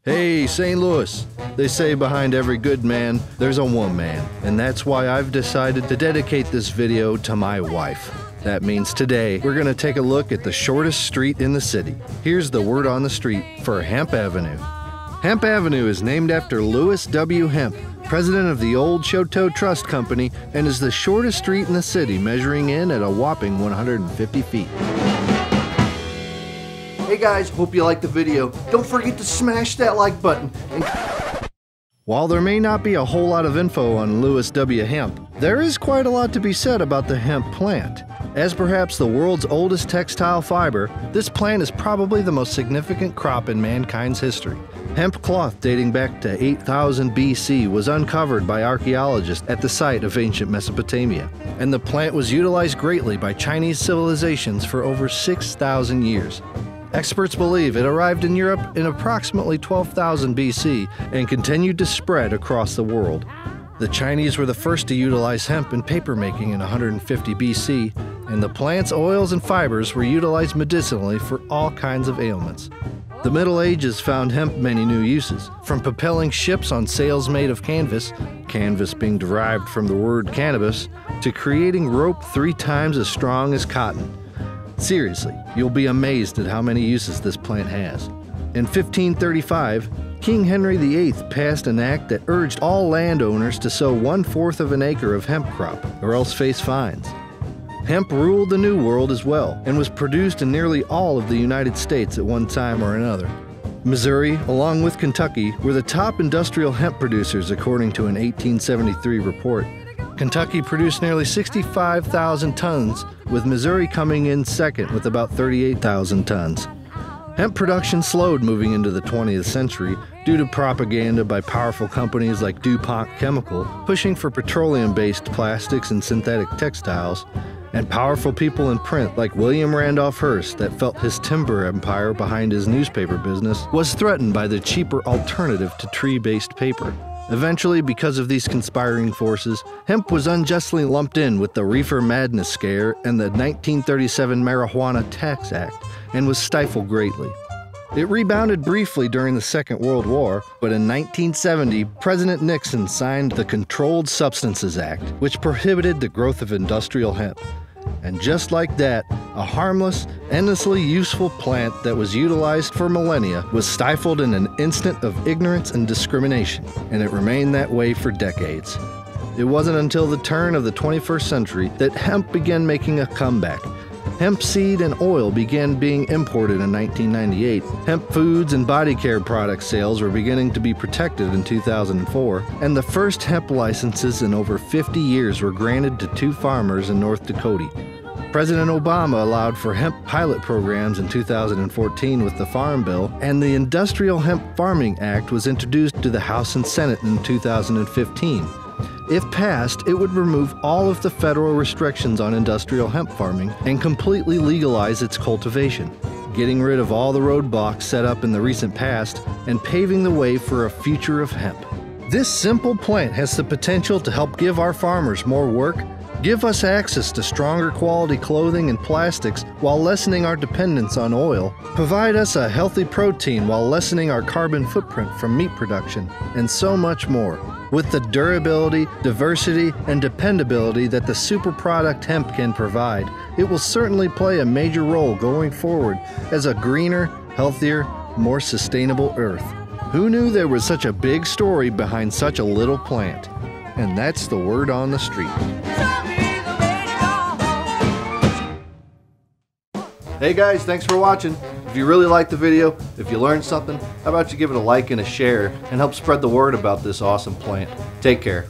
Hey, St. Louis. They say behind every good man, there's a woman, and that's why I've decided to dedicate this video to my wife. That means today, we're gonna take a look at the shortest street in the city. Here's the word on the street for Hemp Avenue. Hemp Avenue is named after Louis W. Hemp, president of the Old Chouteau Trust Company, and is the shortest street in the city, measuring in at a whopping 150 feet. Hey guys, hope you liked the video. Don't forget to smash that like button. While there may not be a whole lot of info on Louis W. Hemp, there is quite a lot to be said about the hemp plant. As perhaps the world's oldest textile fiber, this plant is probably the most significant crop in mankind's history. Hemp cloth dating back to 8000 BC was uncovered by archaeologists at the site of ancient Mesopotamia, and the plant was utilized greatly by Chinese civilizations for over 6,000 years. Experts believe it arrived in Europe in approximately 12,000 BC and continued to spread across the world. The Chinese were the first to utilize hemp in papermaking in 150 BC, and the plant's oils and fibers were utilized medicinally for all kinds of ailments. The Middle Ages found hemp many new uses, from propelling ships on sails made of canvas, canvas being derived from the word cannabis, to creating rope 3 times as strong as cotton. Seriously, you'll be amazed at how many uses this plant has. In 1535, King Henry VIII passed an act that urged all landowners to sow 1/4 of an acre of hemp crop, or else face fines. Hemp ruled the New World as well, and was produced in nearly all of the United States at one time or another. Missouri, along with Kentucky, were the top industrial hemp producers according to an 1873 report. Kentucky produced nearly 65,000 tons, with Missouri coming in second with about 38,000 tons. Hemp production slowed moving into the 20th century due to propaganda by powerful companies like DuPont Chemical pushing for petroleum-based plastics and synthetic textiles, and powerful people in print like William Randolph Hearst that felt his timber empire behind his newspaper business was threatened by the cheaper alternative to tree-based paper. Eventually, because of these conspiring forces, hemp was unjustly lumped in with the Reefer Madness scare and the 1937 Marijuana Tax Act, and was stifled greatly. It rebounded briefly during the Second World War, but in 1970, President Nixon signed the Controlled Substances Act, which prohibited the growth of industrial hemp. And just like that, a harmless, endlessly useful plant that was utilized for millennia was stifled in an instant of ignorance and discrimination, and it remained that way for decades. It wasn't until the turn of the 21st century that hemp began making a comeback. Hemp seed and oil began being imported in 1998. Hemp foods and body care product sales were beginning to be protected in 2004, and the first hemp licenses in over 50 years were granted to 2 farmers in North Dakota. President Obama allowed for hemp pilot programs in 2014 with the Farm Bill, and the Industrial Hemp Farming Act was introduced to the House and Senate in 2015. If passed, it would remove all of the federal restrictions on industrial hemp farming and completely legalize its cultivation, getting rid of all the roadblocks set up in the recent past and paving the way for a future of hemp. This simple plant has the potential to help give our farmers more work, give us access to stronger quality clothing and plastics while lessening our dependence on oil, provide us a healthy protein while lessening our carbon footprint from meat production, and so much more. With the durability, diversity, and dependability that the super product hemp can provide, it will certainly play a major role going forward as a greener, healthier, more sustainable Earth. Who knew there was such a big story behind such a little plant? And that's the word on the street. Hey guys, thanks for watching. If you really liked the video, if you learned something, how about you give it a like and a share and help spread the word about this awesome plant. Take care.